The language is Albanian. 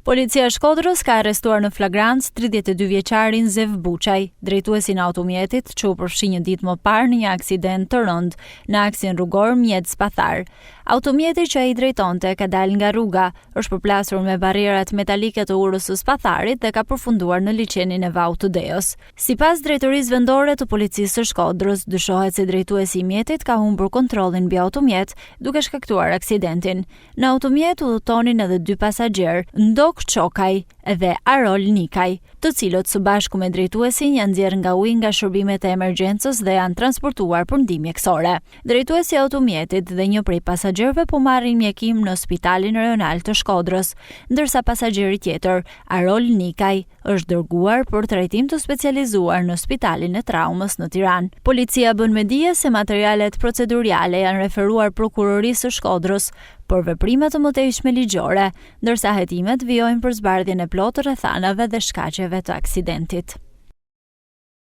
Policia e Shkodrës ka arrestuar në flagrancë 32 vjeçarin Zev Buçaj, drejtuesin e automjetit që u përfshi një ditë më parë në një aksident të rënd në aksin rrugor Mjedh-Spathar. Automjeti që ai drejtonte ka dalë nga rruga, është përplasur me barrierat metalike të urës së Spatharit dhe ka përfunduar në liçenin e Vaut të Deos. Sipas drejtorisë vendore të policisë së Shkodrës, dyshohet se drejtuesi i mjetit ka humbur kontrollin mbi automjet duke shkaktuar aksidentin. Në automjet udhëtonin edhe 2 pasagjerë, Ndok Çokaj dhe Arol Nikaj, të cilët së bashku me drejtuesin janë nxjerrë nga uji nga shërbimet e emergjencës dhe janë transportuar për ndihmë mjekësore. Drejtuesi i automjetit dhe një prej pasagjerëve po marrin mjekim në Spitalin Rajonal të Shkodrës, ndërsa pasagjeri tjetër, Arol Nikaj, është dërguar për trajtim të specializuar në Spitalin e Traumës në Tiranë. Policia bën me dije se materialet procedurale janë referuar prokurorisë së Shkodrës për veprime të mëtejshme ligjore, ndërsa hetimet vijojnë për zbardhjen e plotë rrethanave dhe shkaqeve të aksidentit.